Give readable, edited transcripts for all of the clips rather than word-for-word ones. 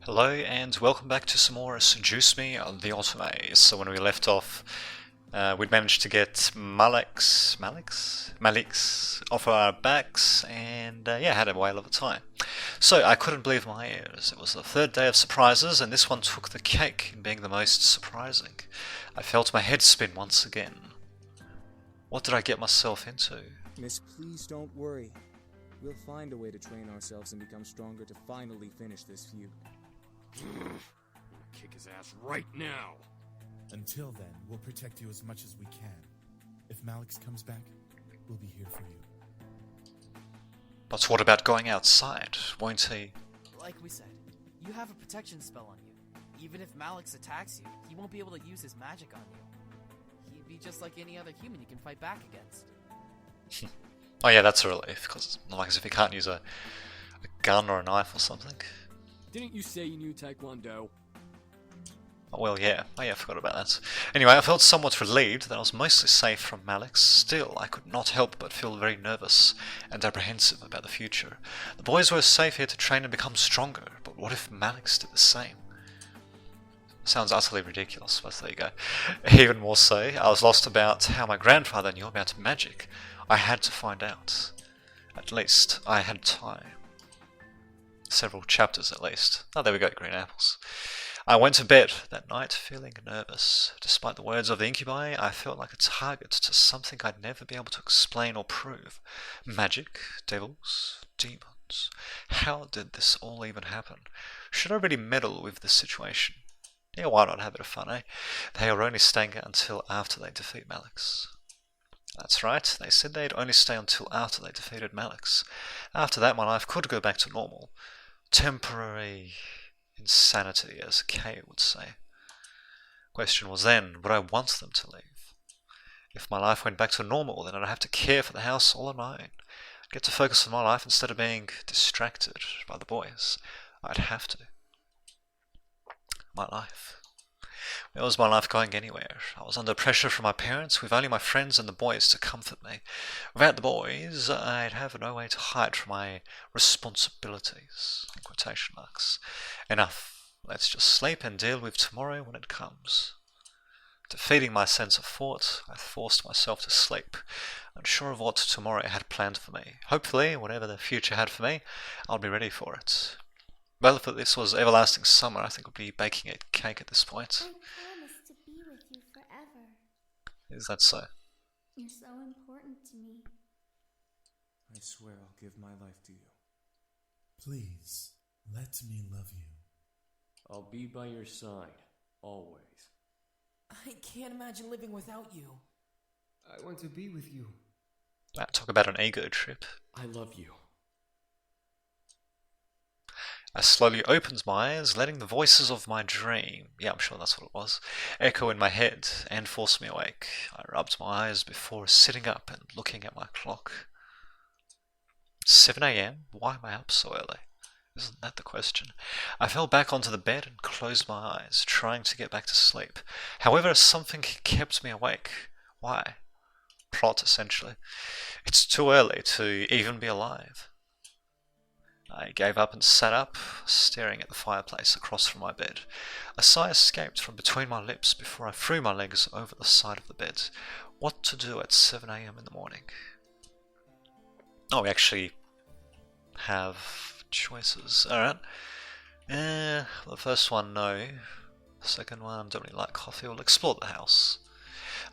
Hello and welcome back to some more Seduce Me The Otome. So when we left off, we'd managed to get Malik's off our backs and yeah, had a whale of a time. So I couldn't believe my ears. It was the third day of surprises and this one took the cake in being the most surprising. I felt my head spin once again. What did I get myself into? Miss, please don't worry. We'll find a way to train ourselves and become stronger to finally finish this feud. Kick his ass right now! Until then, we'll protect you as much as we can. If Malix comes back, we'll be here for you. But what about going outside? Won't he? Like we said, you have a protection spell on you. Even if Malix attacks you, he won't be able to use his magic on you. He'd be just like any other human you can fight back against. Oh yeah, that's a relief, because it's not like as if he can't use a gun or a knife or something. Didn't you say you knew Taekwondo? Oh, well, yeah. Oh, yeah, I forgot about that. Anyway, I felt somewhat relieved that I was mostly safe from Malix. Still, I could not help but feel very nervous and apprehensive about the future. The boys were safe here to train and become stronger, but what if Malix did the same? Sounds utterly ridiculous, but there you go. Even more so, I was lost about how my grandfather knew about magic. I had to find out. At least, I had time. Several chapters at least. Oh, there we go, green apples. I went to bed that night feeling nervous. Despite the words of the incubi, I felt like a target to something I'd never be able to explain or prove. Magic, devils, demons. How did this all even happen? Should I really meddle with this situation? Yeah, why not have a bit of fun, eh? They are only staying until after they defeat Malix. That's right, they said they'd only stay until after they defeated Malix. After that, my life could go back to normal. Temporary insanity, as Kay would say. Question was then, would I want them to leave? If my life went back to normal, then I'd have to care for the house all on my own. I'd get to focus on my life instead of being distracted by the boys. I'd have to. My life. Where was my life going anywhere? I was under pressure from my parents, with only my friends and the boys to comfort me. Without the boys, I'd have no way to hide from my responsibilities. In quotation marks. Enough. Let's just sleep and deal with tomorrow when it comes. Defeating my sense of thought, I forced myself to sleep, unsure of what tomorrow had planned for me. Hopefully, whatever the future had for me, I'll be ready for it. Well, if this was everlasting summer, I think we'd be baking a cake at this point. I promise to be with you forever. Is that so? You're so important to me. I swear I'll give my life to you. Please, let me love you. I'll be by your side, always. I can't imagine living without you. I want to be with you. Talk about an ego trip. I love you. I slowly opened my eyes, letting the voices of my dream, yeah, I'm sure that's what it was, echo in my head and force me awake. I rubbed my eyes before sitting up and looking at my clock. 7 a.m? Why am I up so early? Isn't that the question? I fell back onto the bed and closed my eyes, trying to get back to sleep. However, something kept me awake. Why? Plot, essentially. It's too early to even be alive. I gave up and sat up, staring at the fireplace across from my bed. A sigh escaped from between my lips before I threw my legs over the side of the bed. What to do at 7 a.m. in the morning? Oh, we actually have choices. Alright. The first one, no. The second one, don't really like coffee. We'll explore the house.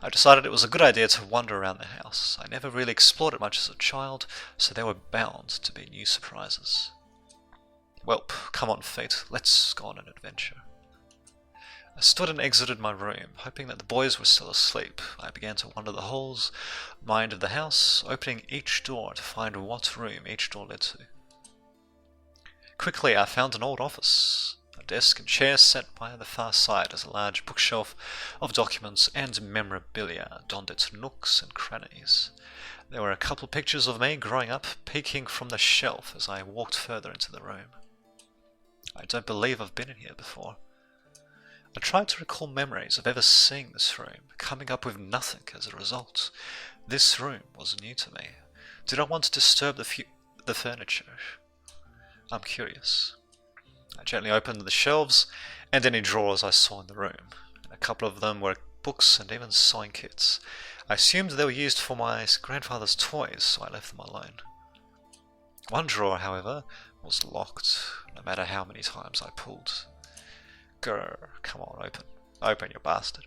I decided it was a good idea to wander around the house. I never really explored it much as a child, so there were bound to be new surprises. Welp, come on, fate, let's go on an adventure. I stood and exited my room, hoping that the boys were still asleep. I began to wander the halls, mind of the house, opening each door to find what room each door led to. Quickly I found an old office. A desk and chair set by the far side as a large bookshelf of documents and memorabilia donned its nooks and crannies. There were a couple pictures of me growing up peeking from the shelf as I walked further into the room. I don't believe I've been in here before. I tried to recall memories of ever seeing this room, coming up with nothing as a result. This room was new to me. Did I want to disturb the furniture? I'm curious. I gently opened the shelves and any drawers I saw in the room. And a couple of them were books and even sewing kits. I assumed they were used for my grandfather's toys, so I left them alone. One drawer, however, was locked, no matter how many times I pulled. Grr, come on, open. Open, you bastard.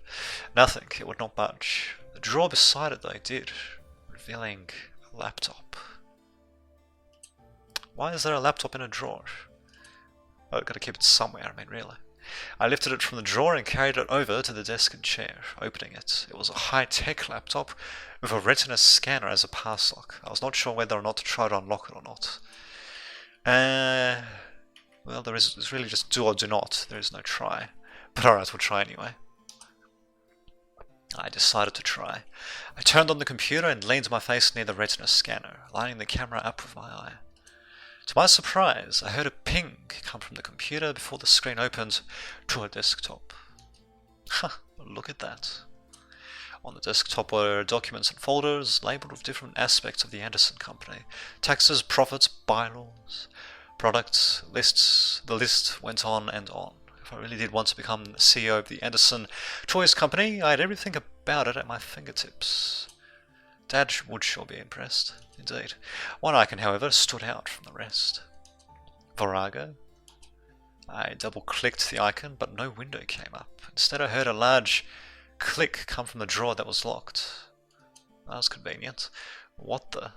Nothing, it would not budge. The drawer beside it, though, did, revealing a laptop. Why is there a laptop in a drawer? Oh, I've got to keep it somewhere, I mean, really. I lifted it from the drawer and carried it over to the desk and chair, opening it. It was a high-tech laptop with a retina scanner as a pass lock. I was not sure whether or not to try to unlock it or not. Well, it's really just do or do not. There is no try. But alright, we'll try anyway. I decided to try. I turned on the computer and leaned my face near the retina scanner, lining the camera up with my eye. To my surprise, I heard a ping come from the computer before the screen opened to a desktop. Ha, look at that. On the desktop were documents and folders labelled with different aspects of the Anderson Company. Taxes, profits, bylaws, products, lists. The list went on and on. If I really did want to become the CEO of the Anderson Toys Company, I had everything about it at my fingertips. Dad would sure be impressed, indeed. One icon, however, stood out from the rest. Virago. I double-clicked the icon, but no window came up. Instead, I heard a large click come from the drawer that was locked. That was convenient. What the?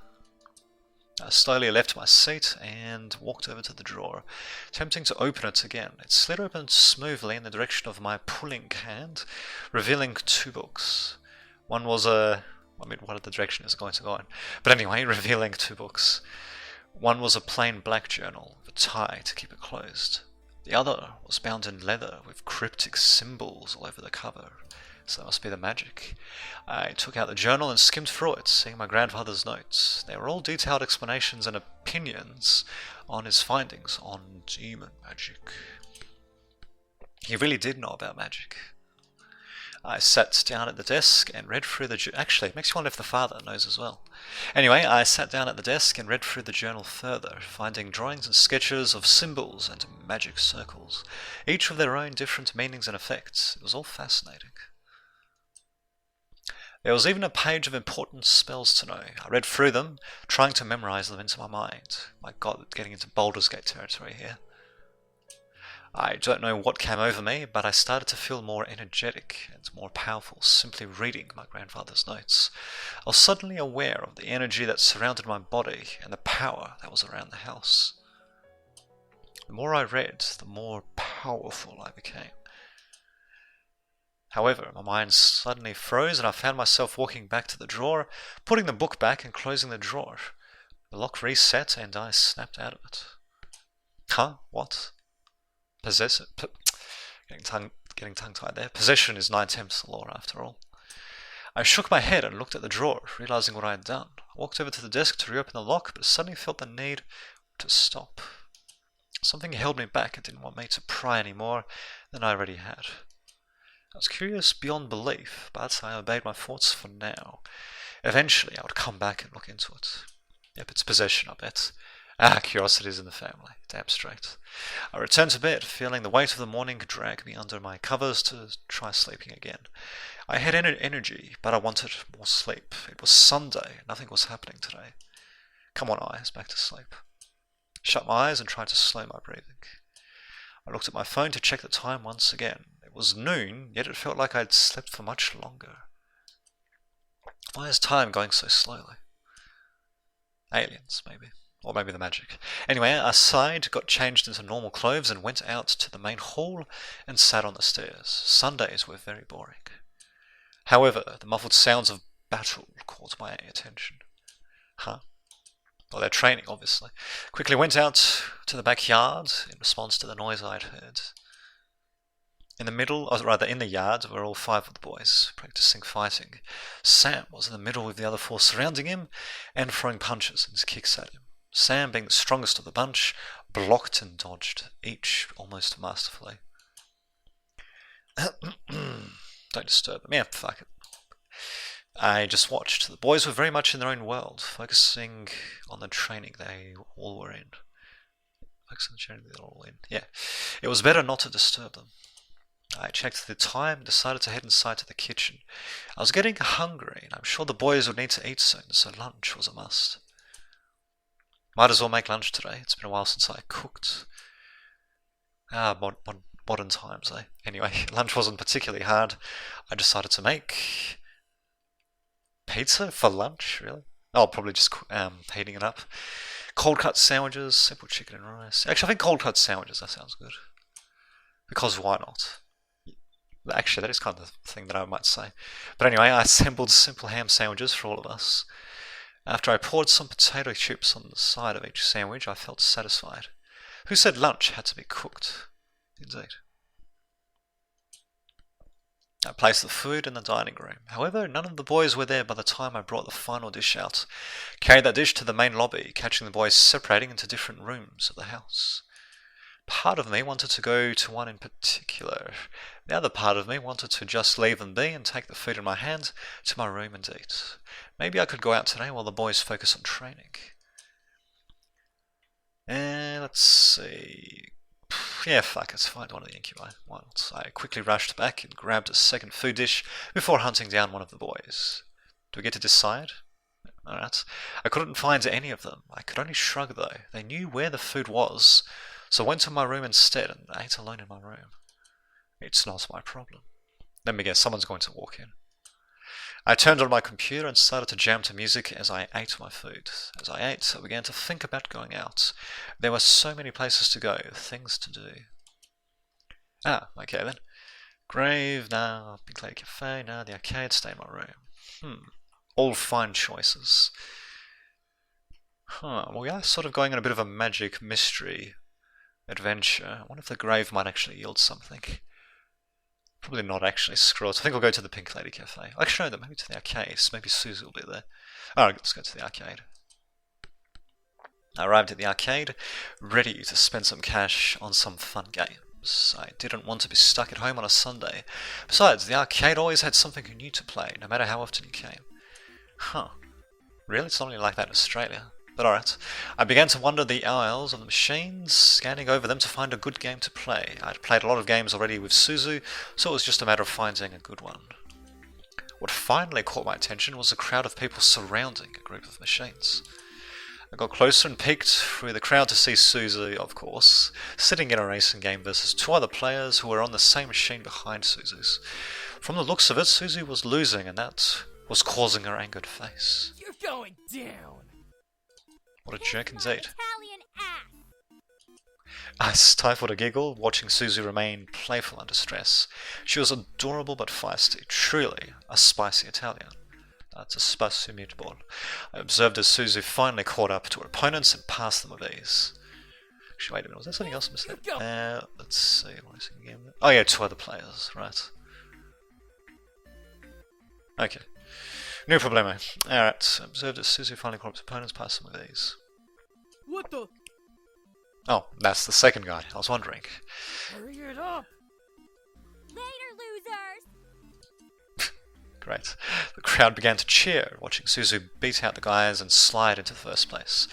I slowly left my seat and walked over to the drawer, attempting to open it again. It slid open smoothly in the direction of my pulling hand, revealing two books. One was what the direction is going to go in. But anyway, revealing two books. One was a plain black journal with a tie to keep it closed. The other was bound in leather with cryptic symbols all over the cover. So that must be the magic. I took out the journal and skimmed through it, seeing my grandfather's notes. They were all detailed explanations and opinions on his findings on demon magic. He really did know about magic. I sat down at the desk and read through the actually, it makes you wonder if the father knows as well. Anyway, I sat down at the desk and read through the journal further, finding drawings and sketches of symbols and magic circles, each with their own different meanings and effects. It was all fascinating. There was even a page of important spells to know. I read through them, trying to memorize them into my mind. My God, getting into Baldur's Gate territory here. I don't know what came over me, but I started to feel more energetic and more powerful simply reading my grandfather's notes. I was suddenly aware of the energy that surrounded my body and the power that was around the house. The more I read, the more powerful I became. However, my mind suddenly froze and I found myself walking back to the drawer, putting the book back and closing the drawer. The lock reset and I snapped out of it. Huh? What? Getting tongue-tied there. Possession is 9/10 the law, after all. I shook my head and looked at the drawer, realizing what I had done. I walked over to the desk to reopen the lock, but suddenly felt the need to stop. Something held me back and didn't want me to pry any more than I already had. I was curious beyond belief, but I obeyed my thoughts for now. Eventually, I would come back and look into it. Yep, it's possession, I bet. Curiosity's in the family. Damn straight. I returned to bed, feeling the weight of the morning drag me under my covers to try sleeping again. I had energy, but I wanted more sleep. It was Sunday. Nothing was happening today. Come on, eyes, back to sleep. Shut my eyes and tried to slow my breathing. I looked at my phone to check the time once again. It was noon, yet it felt like I'd slept for much longer. Why is time going so slowly? Aliens, maybe. Or maybe the magic. Anyway, I sighed, got changed into normal clothes and went out to the main hall and sat on the stairs. Sundays were very boring. However, the muffled sounds of battle caught my attention. Huh? Well, they're training, obviously. Quickly went out to the backyard in response to the noise I'd heard. In the yard, were all 5 of the boys, practicing fighting. Sam was in the middle with the other 4 surrounding him and throwing punches and kicks at him. Sam, being the strongest of the bunch, blocked and dodged, each almost masterfully. Don't disturb them. Yeah, fuck it. I just watched. The boys were very much in their own world, focusing on the training they all were in. Focus on the charity, they're all in. Yeah. It was better not to disturb them. I checked the time and decided to head inside to the kitchen. I was getting hungry, and I'm sure the boys would need to eat soon, so lunch was a must. Might as well make lunch today. It's been a while since I cooked. Modern times, eh? Anyway, lunch wasn't particularly hard. I decided to make pizza for lunch, really? Oh, probably just heating it up. Cold cut sandwiches, simple chicken and rice. Actually, I think cold cut sandwiches, that sounds good. Because why not? Actually, that is kind of the thing that I might say. But anyway, I assembled simple ham sandwiches for all of us. After I poured some potato chips on the side of each sandwich, I felt satisfied. Who said lunch had to be cooked? Indeed. I placed the food in the dining room. However, none of the boys were there by the time I brought the final dish out. Carried that dish to the main lobby, catching the boys separating into different rooms of the house. Part of me wanted to go to one in particular. The other part of me wanted to just leave them be and take the food in my hand to my room and eat. Maybe I could go out today while the boys focus on training. And let's see. Yeah, fuck, let's find one of the incubi. Why not? I quickly rushed back and grabbed a second food dish before hunting down one of the boys. Do we get to decide? Alright. I couldn't find any of them. I could only shrug though. They knew where the food was, so I went to my room instead and ate alone in my room. It's not my problem. Let me guess, someone's going to walk in. I turned on my computer and started to jam to music as I ate my food. As I ate, I began to think about going out. There were so many places to go, things to do. Okay then. Grave, now, Pink Lady Cafe, now the arcade, stay in my room. All fine choices. Well, we are sort of going on a bit of a magic mystery adventure. I wonder if the grave might actually yield something. Probably not actually. Screw it. I think we'll go to the Pink Lady Cafe. Actually, no, maybe to the arcade. Maybe Susie will be there. Alright, let's go to the arcade. I arrived at the arcade, ready to spend some cash on some fun games. I didn't want to be stuck at home on a Sunday. Besides, the arcade always had something new to play, no matter how often you came. Really? It's not only like that in Australia. But alright. I began to wander the aisles of the machines, scanning over them to find a good game to play. I'd played a lot of games already with Suzu, so it was just a matter of finding a good one. What finally caught my attention was a crowd of people surrounding a group of machines. I got closer and peeked through the crowd to see Suzu, of course, sitting in a racing game versus two other players who were on the same machine behind Suzu's. From the looks of it, Suzu was losing, and that was causing her angered face. You're going down! What a jerk indeed. Italian ass! I stifled a giggle, watching Suzu remain playful under stress. She was adorable but feisty, truly a spicy Italian. That's a spicy meatball. I observed as Suzu finally caught up to her opponents and passed them with ease. Actually, wait a minute, was there something else missing? Let's see, what is the game? Oh yeah, two other players, right. Okay. No problemo. Alright, observed as Suzu finally caught up to opponents, passed them with ease. What the? Oh, that's the second guy, I was wondering. Hurry it up! Later, losers! Great. The crowd began to cheer, watching Suzu beat out the guys and slide into first place.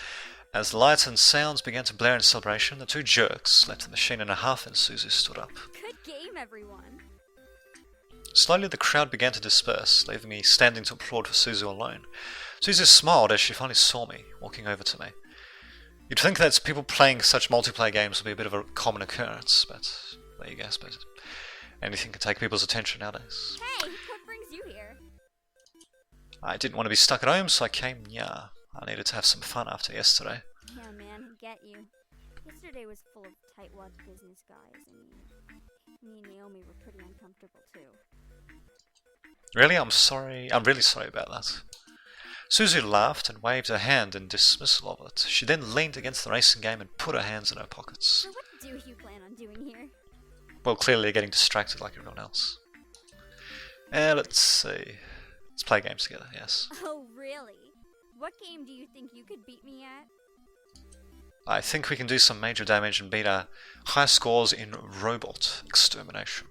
As the lights and sounds began to blare in celebration, the two jerks left the machine in a huff and Suzu stood up. Good game, everyone. Slowly the crowd began to disperse, leaving me standing to applaud for Suzu alone. Suzu smiled as she finally saw me, walking over to me. You'd think that people playing such multiplayer games would be a bit of a common occurrence, but there you go, I suppose. Anything can take people's attention nowadays. Hey, what brings you here? I didn't want to be stuck at home, so I came, yeah. I needed to have some fun after yesterday. Yeah, man, I get you. Yesterday was full of tightwad business guys, and me and Naomi were pretty uncomfortable too. Really? I'm sorry. I'm really sorry about that. Suzu laughed and waved her hand in dismissal of it. She then leaned against the racing game and put her hands in her pockets. So what do you plan on doing here? Well, clearly getting distracted like everyone else. Let's see. Let's play games together, yes. Oh, really? What game do you think you could beat me at? I think we can do some major damage and beat our high scores in robot extermination.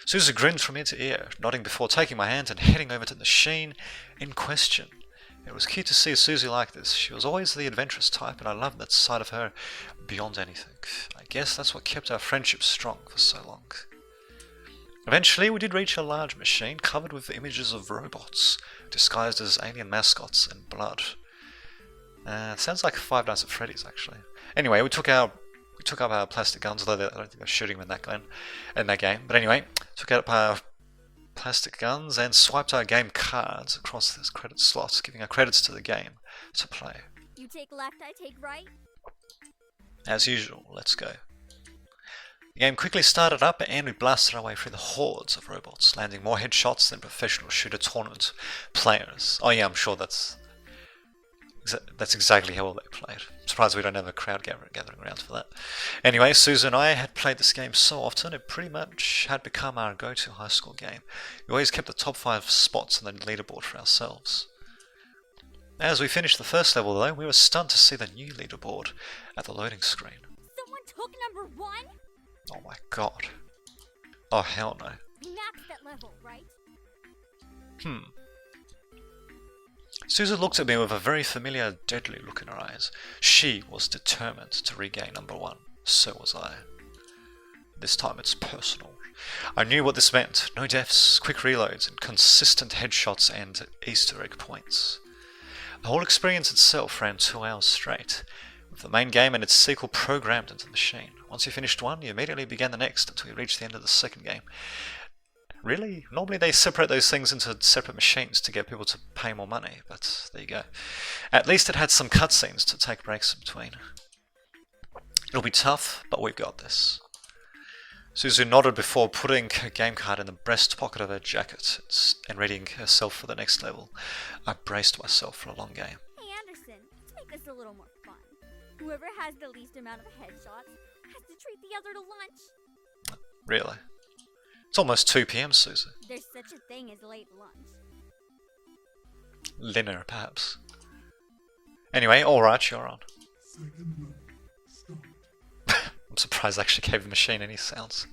Suzu grinned from ear to ear, nodding before taking my hand and heading over to the machine in question. It was cute to see Susie like this. She was always the adventurous type, and I loved that side of her beyond anything. I guess that's what kept our friendship strong for so long. Eventually, we did reach a large machine covered with images of robots, disguised as alien mascots and blood. Sounds like Five Nights at Freddy's, actually. Anyway, we took up our plastic guns, although I don't think they're shooting them in that game. But anyway, took out our plastic guns and swiped our game cards across this credit slot, giving our credits to the game to play. You take left, I take right. As usual, let's go. The game quickly started up and we blasted our way through the hordes of robots, landing more headshots than professional shooter tournament players. Oh yeah, I'm sure that's exactly how well they played. I'm surprised we don't have a crowd gathering around for that. Anyway, Susan and I had played this game so often it pretty much had become our go-to high school game. We always kept the top 5 spots on the leaderboard for ourselves. As we finished the first level though, we were stunned to see the new leaderboard at the loading screen. Someone took number 1? Oh my god. Oh hell no. You maxed that level, right? Susan looked at me with a very familiar, deadly look in her eyes. She was determined to regain number 1. So was I. This time it's personal. I knew what this meant. No deaths, quick reloads, and consistent headshots and Easter egg points. The whole experience itself ran 2 hours straight, with the main game and its sequel programmed into the machine. Once you finished one, you immediately began the next until you reached the end of the second game. Really? Normally they separate those things into separate machines to get people to pay more money, but there you go. At least it had some cutscenes to take breaks in between. It'll be tough, but we've got this. Suzu nodded before putting her game card in the breast pocket of her jacket and readying herself for the next level. I braced myself for a long game. Hey Anderson, let's make this a little more fun. Whoever has the least amount of headshots has to treat the other to lunch. Really? It's almost 2 PM, Suzu. There's such a thing as late lunch. Dinner, perhaps. Anyway, alright, you're on. I'm surprised I actually gave the machine any sounds.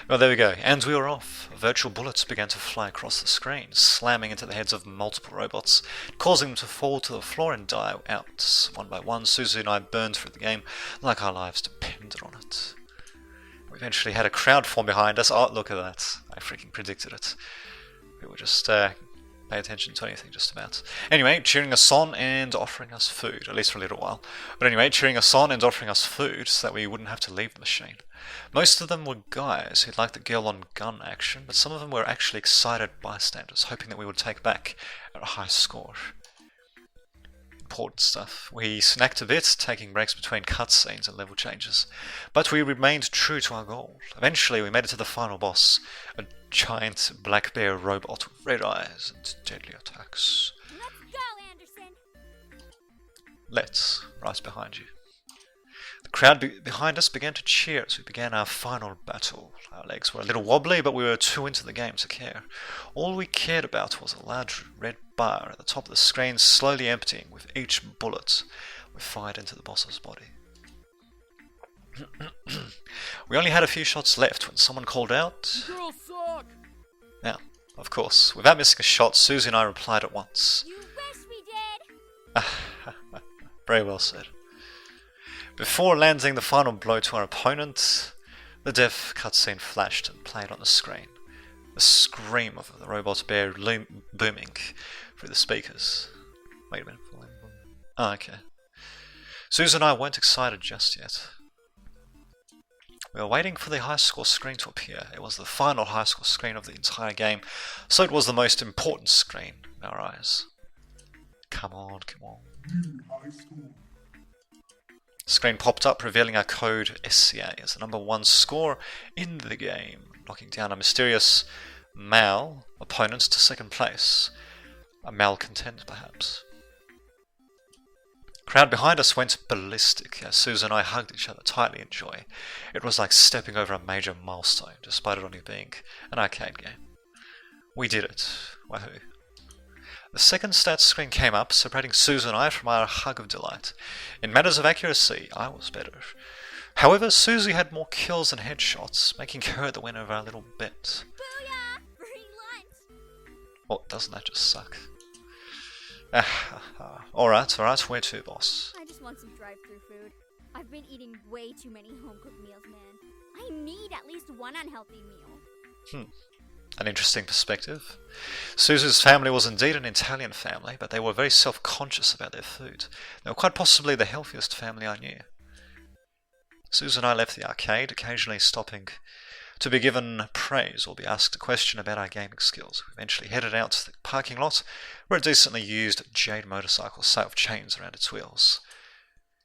Well, there we go, and we were off. Virtual bullets began to fly across the screen, slamming into the heads of multiple robots, causing them to fall to the floor and die out. One by one, Suzu and I burned through the game like our lives depended on it. We eventually had a crowd form behind us. Oh, look at that. I freaking predicted it. We were just pay attention to anything, just about. Anyway, cheering us on and offering us food, at least for a little while. But anyway, cheering us on and offering us food so that we wouldn't have to leave the machine. Most of them were guys who liked the girl-on-gun action, but some of them were actually excited bystanders, hoping that we would take back our high score. Important stuff. We snacked a bit, taking breaks between cutscenes and level changes, but we remained true to our goal. Eventually, we made it to the final boss, a giant black bear robot with red eyes and deadly attacks. Let's go, Anderson! Let's, right behind you. The crowd behind us began to cheer as we began our final battle. Our legs were a little wobbly, but we were too into the game to care. All we cared about was a large red bar at the top of the screen slowly emptying with each bullet we fired into the boss's body. We only had a few shots left when someone called out, Girls suck! Now, of course, without missing a shot, Susie and I replied at once. You wish we did! Very well said. Before landing the final blow to our opponent, the death cutscene flashed and played on the screen. The scream of the robot bear booming through the speakers. Wait a minute. Oh, okay. Susan and I weren't excited just yet. We were waiting for the high score screen to appear. It was the final high score screen of the entire game, so it was the most important screen in our eyes. Come on, come on. The screen popped up revealing our code SCA as the number 1 score in the game, knocking down a mysterious Mal opponent to second place. A malcontent, perhaps. The crowd behind us went ballistic as Susan and I hugged each other tightly in joy. It was like stepping over a major milestone, despite it only being an arcade game. We did it. Wahoo. The second stats screen came up, separating Susan and I from our hug of delight. In matters of accuracy, I was better. However, Susie had more kills and headshots, making her the winner of our little bet. Booyah! Free lunch! Oh, doesn't that just suck? Alright, where to, boss? I just want some drive-through food. I've been eating way too many home-cooked meals, man. I need at least one unhealthy meal. An interesting perspective. Suzu's family was indeed an Italian family, but they were very self-conscious about their food. They were quite possibly the healthiest family I knew. Suzu and I left the arcade, occasionally stopping to be given praise or be asked a question about our gaming skills. We eventually headed out to the parking lot, where a decently used Jade motorcycle sat with chains around its wheels.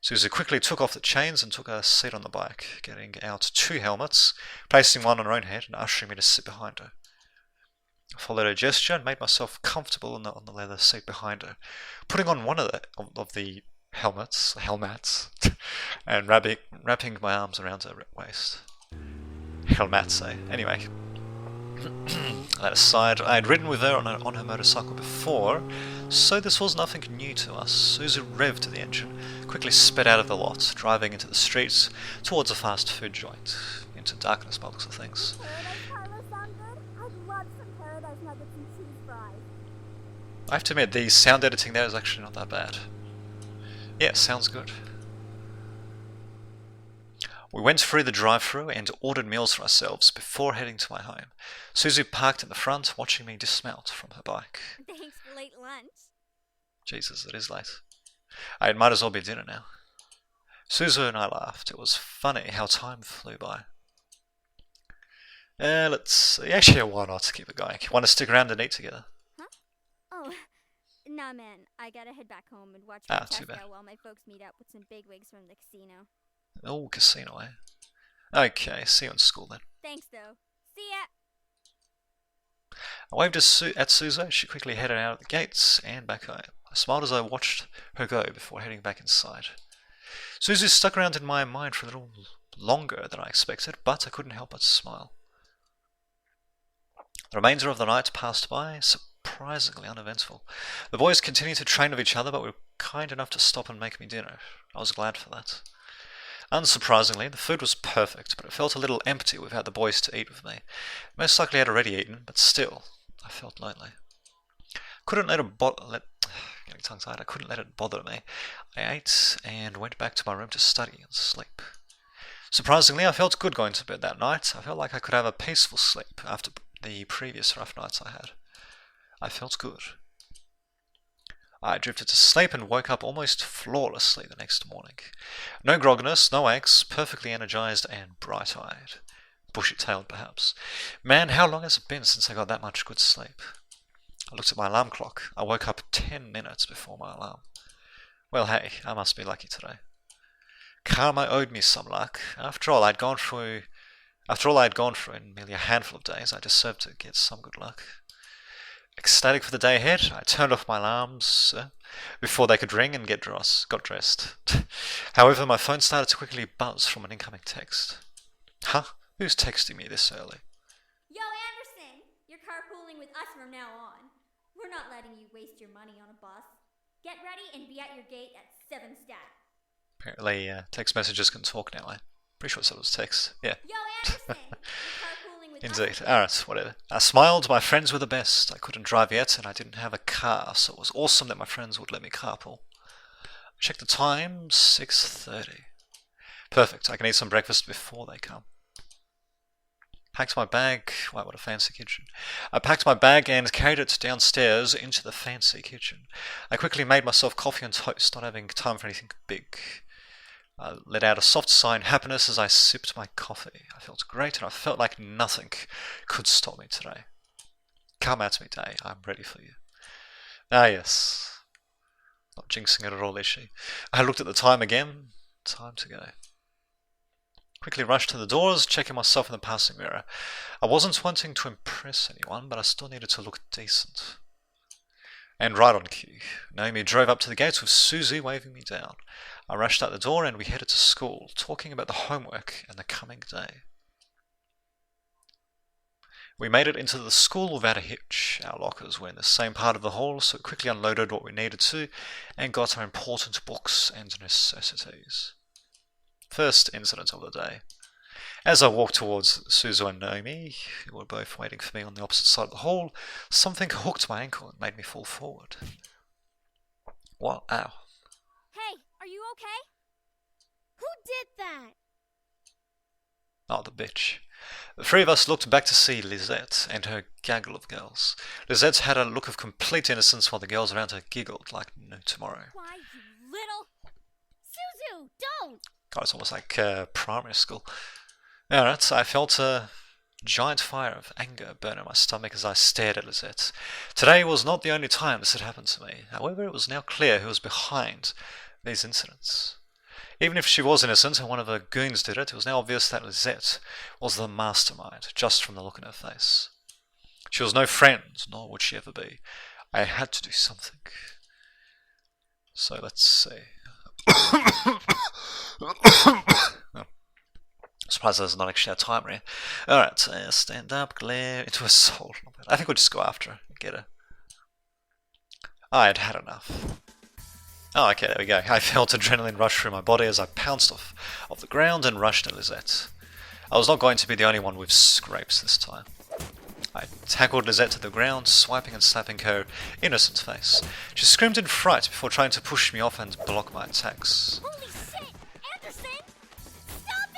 Suzu quickly took off the chains and took a seat on the bike, getting out 2 helmets, placing one on her own head and ushering me to sit behind her. I followed her gesture and made myself comfortable on the leather seat behind her, putting on one of the helmets, and wrapping my arms around her waist. Helmets, eh? Anyway, that aside, I had ridden with her on her motorcycle before, so this was nothing new to us. Suzu revved the engine, quickly sped out of the lot, driving into the streets towards a fast food joint, into darkness by the looks of things. I have to admit, the sound editing there is actually not that bad. Yeah, sounds good. We went through the drive-thru and ordered meals for ourselves before heading to my home. Suzu parked in the front, watching me dismount from her bike. Thanks for late lunch. Jesus, it is late. It might as well be dinner now. Suzu and I laughed. It was funny how time flew by. Let's see. Actually, why not keep it going? Want to stick around and eat together? Oh, nah, man. I gotta head back home and watch too bad. while my folks meet up with some bigwigs from the casino. Oh, casino, eh? Okay, see you in school then. Thanks, though. See ya! I waved at Suzu. She quickly headed out of the gates and back home. I smiled as I watched her go before heading back inside. Suzu stuck around in my mind for a little longer than I expected, but I couldn't help but smile. The remainder of the night passed by, surprisingly uneventful. The boys continued to train with each other, but were kind enough to stop and make me dinner. I was glad for that. Unsurprisingly, the food was perfect, but it felt a little empty without the boys to eat with me. Most likely I'd already eaten, but still, I felt lonely. Couldn't let it bother me. I ate and went back to my room to study and sleep. Surprisingly, I felt good going to bed that night. I felt like I could have a peaceful sleep after the previous rough nights I had. I felt good. I drifted to sleep and woke up almost flawlessly the next morning. No grogginess, no aches, perfectly energized and bright-eyed. Bushy-tailed, perhaps. Man, how long has it been since I got that much good sleep? I looked at my alarm clock. I woke up 10 minutes before my alarm. Well, hey, I must be lucky today. Karma owed me some luck. After all I had gone through in merely a handful of days, I deserved to get some good luck. Ecstatic for the day ahead, I turned off my alarms before they could ring and got dressed. However, my phone started to quickly buzz from an incoming text. Huh? Who's texting me this early? Yo, Anderson! You're carpooling with us from now on. We're not letting you waste your money on a bus. Get ready and be at your gate at 7 stat. Apparently, text messages can talk now, Pretty sure it was text. Yeah. Yo, Anderson! You're carpooling with Indeed. us. Alright, whatever. I smiled. My friends were the best. I couldn't drive yet, and I didn't have a car, so it was awesome that my friends would let me carpool. I checked the time, 6:30. Perfect. I can eat some breakfast before they come. Packed my bag. Wow, what a fancy kitchen. I packed my bag and carried it downstairs into the fancy kitchen. I quickly made myself coffee and toast, not having time for anything big. I let out a soft sigh of happiness as I sipped my coffee. I felt great and I felt like nothing could stop me today. Come at me, day. I'm ready for you. Ah, yes. Not jinxing it at all, is she? I looked at the time again. Time to go. Quickly rushed to the doors, checking myself in the passing mirror. I wasn't wanting to impress anyone, but I still needed to look decent. And right on cue, Naomi drove up to the gates with Susie waving me down. I rushed out the door and we headed to school, talking about the homework and the coming day. We made it into the school without a hitch. Our lockers were in the same part of the hall, so we quickly unloaded what we needed to and got our important books and necessities. First incident of the day. As I walked towards Suzu and Naomi, who were both waiting for me on the opposite side of the hall, something hooked my ankle and made me fall forward. What? Ow. Hey, are you okay? Who did that? Oh, the bitch. The three of us looked back to see Lisette and her gaggle of girls. Lisette had a look of complete innocence while the girls around her giggled like no tomorrow. Why, you little... Suzu, don't! God, it's almost like primary school. Alright, I felt a giant fire of anger burn in my stomach as I stared at Lisette. Today was not the only time this had happened to me. However, it was now clear who was behind these incidents. Even if she was innocent and one of her goons did it, it was now obvious that Lisette was the mastermind, just from the look in her face. She was no friend, nor would she ever be. I had to do something. So let's see. Oh. Surprised there's not actually a timer here. Alright, stand up, glare into her soul. I think we'll just go after her and get her. I had had enough. Oh, okay, there we go. I felt adrenaline rush through my body as I pounced off the ground and rushed at Lisette. I was not going to be the only one with scrapes this time. I tackled Lisette to the ground, swiping and slapping her innocent face. She screamed in fright before trying to push me off and block my attacks. Holy shit! Anderson! Stop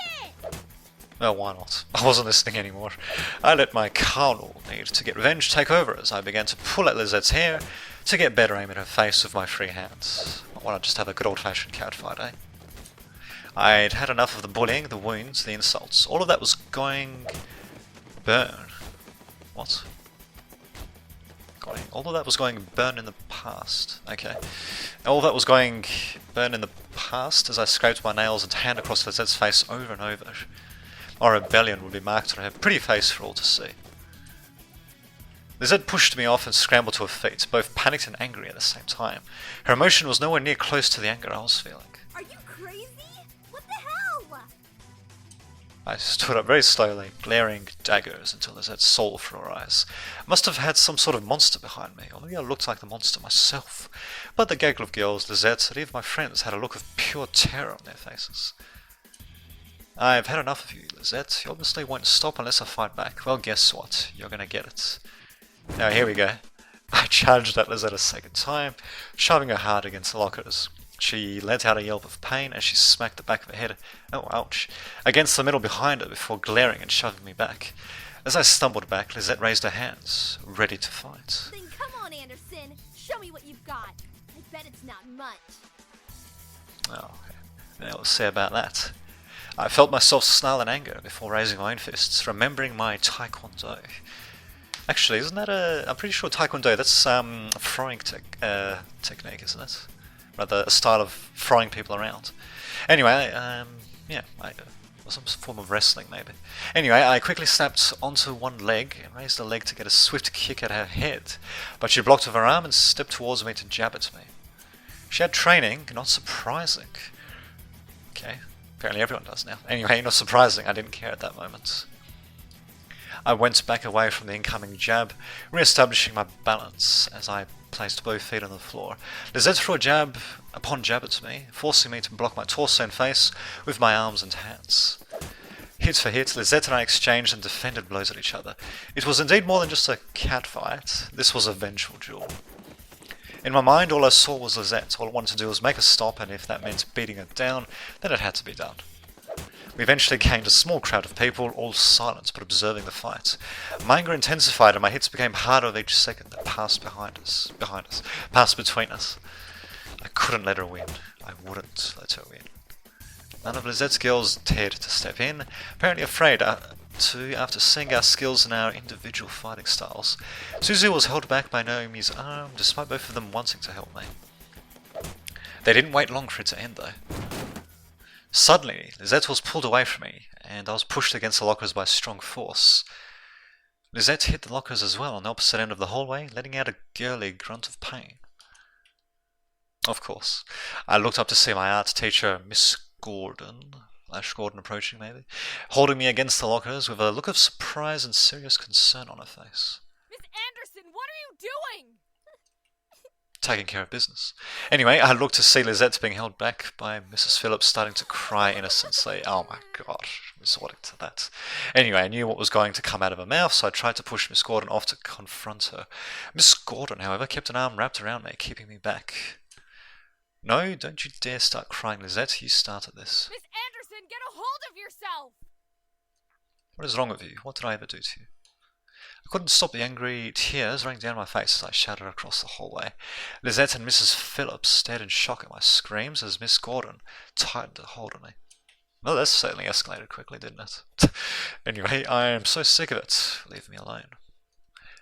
it! Well, why not? I wasn't listening anymore. I let my carnal need to get revenge take over as I began to pull at Lisette's hair to get better aim at her face with my free hands. I want to just have a good old-fashioned catfight, eh? I'd had enough of the bullying, the wounds, the insults. All of that was going... burn. What? All of that was going burn in the past. Okay. All of that was going burn in the past as I scraped my nails and hand across Lisette's face over and over. My rebellion would be marked on her pretty face for all to see. Lisette pushed me off and scrambled to her feet, both panicked and angry at the same time. Her emotion was nowhere near close to the anger I was feeling. Are you crazy? What the hell? I stood up very slowly, glaring daggers until Lisette's soul through her eyes. I must have had some sort of monster behind me, or maybe I looked like the monster myself. But the gaggle of girls, Lisette, and even my friends had a look of pure terror on their faces. I've had enough of you, Lisette. You obviously won't stop unless I fight back. Well, guess what? You're gonna get it. Now, here we go. I charged at Lisette a second time, shoving her hard against the lockers. She let out a yelp of pain as she smacked the back of her head, oh ouch, against the middle behind her before glaring and shoving me back. As I stumbled back, Lisette raised her hands, ready to fight. Then come on, Anderson. Show me what you've got. I bet it's not much. Oh, now let's see about that. I felt myself snarl in anger before raising my own fists, remembering my taekwondo. Actually, isn't that I'm pretty sure taekwondo, that's a throwing technique, isn't it? Rather, a style of throwing people around. Anyway, yeah, some form of wrestling, maybe. Anyway, I quickly snapped onto one leg and raised the leg to get a swift kick at her head, but she blocked with her arm and stepped towards me to jab at me. She had training, not surprising. Okay, apparently everyone does now. Anyway, not surprising, I didn't care at that moment. I went back away from the incoming jab, re-establishing my balance as I placed both feet on the floor. Lisette threw a jab upon jab at me, forcing me to block my torso and face with my arms and hands. Hit for hit, Lisette and I exchanged and defended blows at each other. It was indeed more than just a catfight. This was a vengeful duel. In my mind, all I saw was Lisette. All I wanted to do was make her stop, and if that meant beating her down, then it had to be done. We eventually gained a small crowd of people, all silent but observing the fight. My anger intensified and my hits became harder with each second that passed passed between us. I couldn't let her win. I wouldn't let her win. None of Lisette's girls dared to step in, apparently afraid after seeing our skills and our individual fighting styles. Suzu was held back by Naomi's arm, despite both of them wanting to help me. They didn't wait long for it to end, though. Suddenly, Lisette was pulled away from me, and I was pushed against the lockers by strong force. Lisette hit the lockers as well on the opposite end of the hallway, letting out a girly grunt of pain. Of course, I looked up to see my art teacher, Miss Gordon, approaching maybe, holding me against the lockers with a look of surprise and serious concern on her face. Miss Anderson, what are you doing? Taking care of business. Anyway, I looked to see Lisette being held back by Mrs. Phillips starting to cry innocently. Oh my god, resorting to that. Anyway, I knew what was going to come out of her mouth, so I tried to push Miss Gordon off to confront her. Miss Gordon, however, kept an arm wrapped around me, keeping me back. No, don't you dare start crying, Lisette. You started this. Miss Anderson, get a hold of yourself! What is wrong with you? What did I ever do to you? I couldn't stop the angry tears running down my face as I shouted across the hallway. Lisette and Mrs. Phillips stared in shock at my screams as Miss Gordon tightened a hold on me. Well, this certainly escalated quickly, didn't it? Anyway, I am so sick of it. Leave me alone.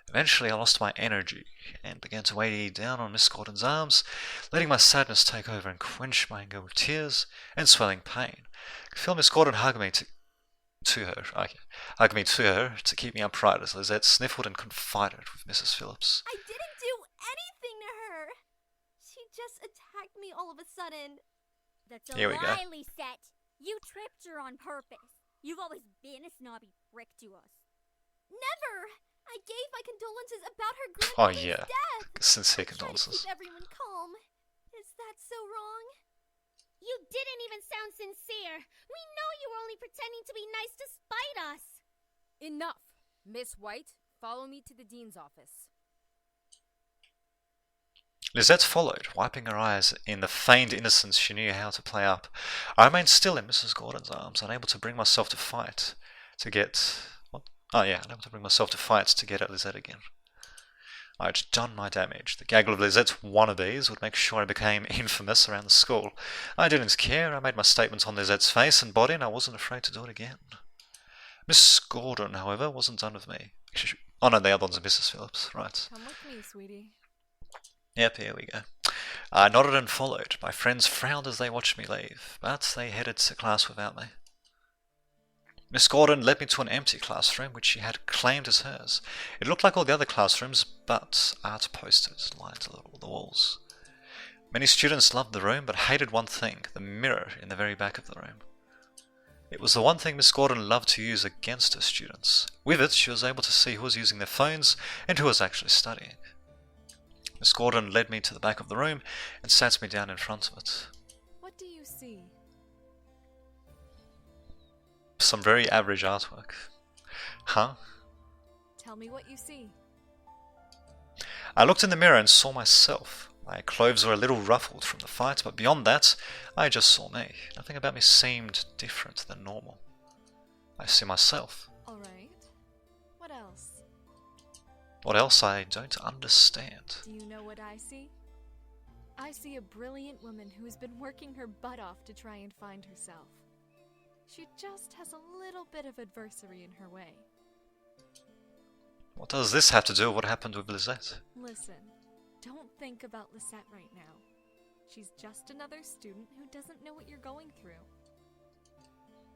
Eventually, I lost my energy and began to weigh down on Miss Gordon's arms, letting my sadness take over and quench my anger with tears and swelling pain. I could feel Miss Gordon hug me to her to keep me upright as Lisette sniffled and confided with Mrs. Phillips. I didn't do anything to her! She just attacked me all of a sudden. That's a Here we go. lie, Lisette. You tripped her on purpose. You've always been a snobby prick to us. Never! I gave my condolences about her Oh grandmother's yeah, death. sincere I tried to condolences. keep everyone calm. Is that so wrong? You didn't even sound sincere. We know you were only pretending to be nice to spite us. Enough. Miss White, follow me to the dean's office. Lisette followed, wiping her eyes in the feigned innocence she knew how to play up. I remained still in Mrs. Gordon's arms, unable to bring myself to fight to get... unable to bring myself to fight to get at Lisette again. I had done my damage. The gaggle of Lisette's wannabes would make sure I became infamous around the school. I didn't care. I made my statements on Lisette's face and body, and I wasn't afraid to do it again. Miss Gordon, however, wasn't done with me. Oh no, the other one's a Mrs. Phillips, right. Come with me, sweetie. Yep, here we go. I nodded and followed. My friends frowned as they watched me leave, but they headed to class without me. Miss Gordon led me to an empty classroom which she had claimed as hers. It looked like all the other classrooms, but art posters lined the walls. Many students loved the room, but hated one thing, the mirror in the very back of the room. It was the one thing Miss Gordon loved to use against her students. With it, she was able to see who was using their phones and who was actually studying. Miss Gordon led me to the back of the room and sat me down in front of it. What do you see? Some very average artwork. Huh? Tell me what you see. I looked in the mirror and saw myself. My clothes were a little ruffled from the fight, but beyond that, I just saw me. Nothing about me seemed different than normal. I see myself. Alright. What else? What else I don't understand. Do you know what I see? I see a brilliant woman who has been working her butt off to try and find herself. She just has a little bit of adversity in her way. What does this have to do with what happened with Lisette? Listen, don't think about Lisette right now. She's just another student who doesn't know what you're going through.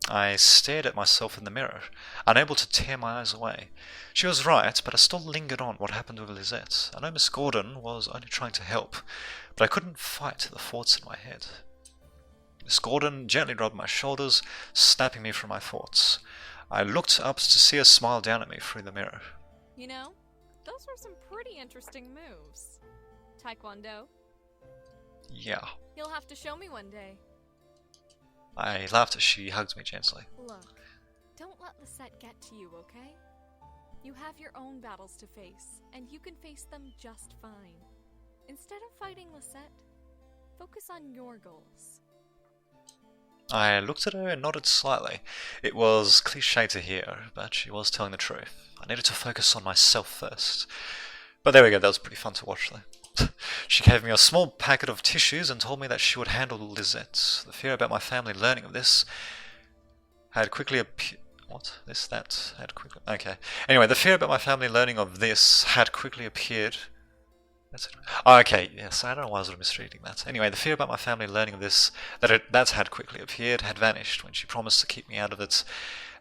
I stared at myself in the mirror, unable to tear my eyes away. She was right, but I still lingered on what happened with Lisette. I know Miss Gordon was only trying to help, but I couldn't fight the thoughts in my head. Miss Gordon gently rubbed my shoulders, snapping me from my thoughts. I looked up to see her smile down at me through the mirror. You know, those were some pretty interesting moves. Taekwondo? Yeah. You'll have to show me one day. I laughed as she hugged me gently. Look, don't let Lisette get to you, okay? You have your own battles to face, and you can face them just fine. Instead of fighting Lisette, focus on your goals. I looked at her and nodded slightly. It was cliché to hear, but she was telling the truth. I needed to focus on myself first. But there we go, that was pretty fun to watch though. She gave me a small packet of tissues and told me that she would handle Lisette. The fear about my family learning of this had quickly appeared. What? That had quickly... Okay. Anyway, the fear about my family learning of this had quickly appeared. That's it. Oh, okay, yes, I don't know why I was misreading that. Anyway, the fear about my family learning of this, that had quickly appeared, had vanished when she promised to keep me out of it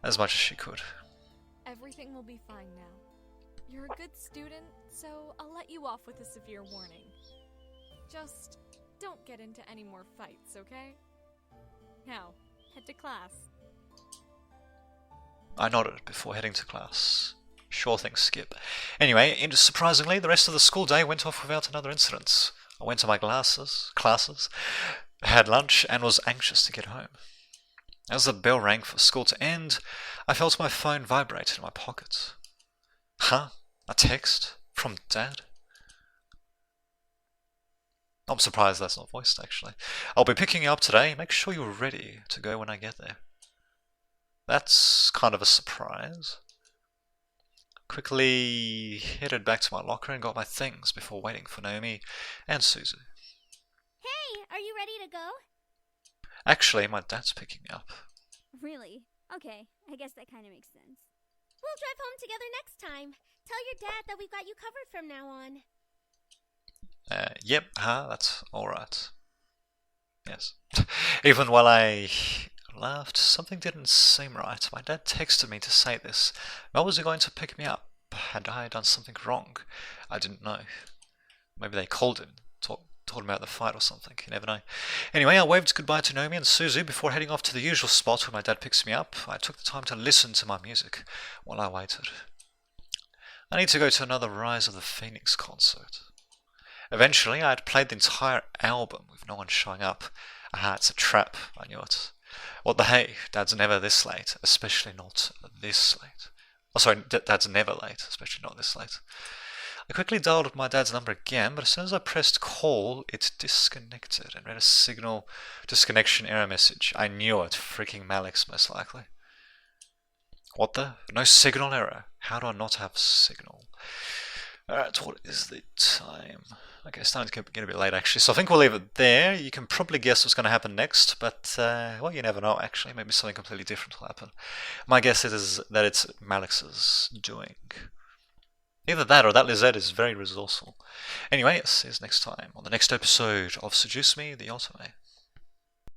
as much as she could. Everything will be fine now. You're a good student, so I'll let you off with a severe warning. Just don't get into any more fights, okay? Now, head to class. I nodded before heading to class. Sure thing, Skip. Anyway, surprisingly, the rest of the school day went off without another incident. I went to my classes, had lunch, and was anxious to get home. As the bell rang for school to end, I felt my phone vibrate in my pocket. Huh? A text? From Dad? I'm surprised that's not voiced, actually. I'll be picking you up today. Make sure you're ready to go when I get there. That's kind of a surprise. Quickly headed back to my locker and got my things before waiting for Naomi and Suzu. Hey, are you ready to go? Actually, my dad's picking me up. Really? Okay, I guess that kind of makes sense. We'll drive home together next time. Tell your dad that we've got you covered from now on. Yep, that's alright. Yes. Even while I laughed, something didn't seem right. My dad texted me to say this. Why was he going to pick me up? Had I done something wrong? I didn't know. Maybe they called him, told him about the fight or something. You never know. Anyway, I waved goodbye to Naomi and Suzu before heading off to the usual spot where my dad picks me up. I took the time to listen to my music while I waited. I need to go to another Rise of the Phoenix concert. Eventually, I had played the entire album with no one showing up. Aha, it's a trap. I knew it. What the hey? Dad's never this late, especially not this late. Oh, sorry, Dad's never late, especially not this late. I quickly dialed my dad's number again, but as soon as I pressed call, it disconnected and read a signal disconnection error message. I knew it. Freaking Malik's most likely. What the? No signal error. How do I not have signal? Alright, what is the time? Okay, it's starting to get a bit late actually, so I think we'll leave it there. You can probably guess what's going to happen next, but, well, you never know actually. Maybe something completely different will happen. My guess is that it's Malik's doing. Either that or that Lisette is very resourceful. Anyway, see you next time on the next episode of Seduce Me The Otome.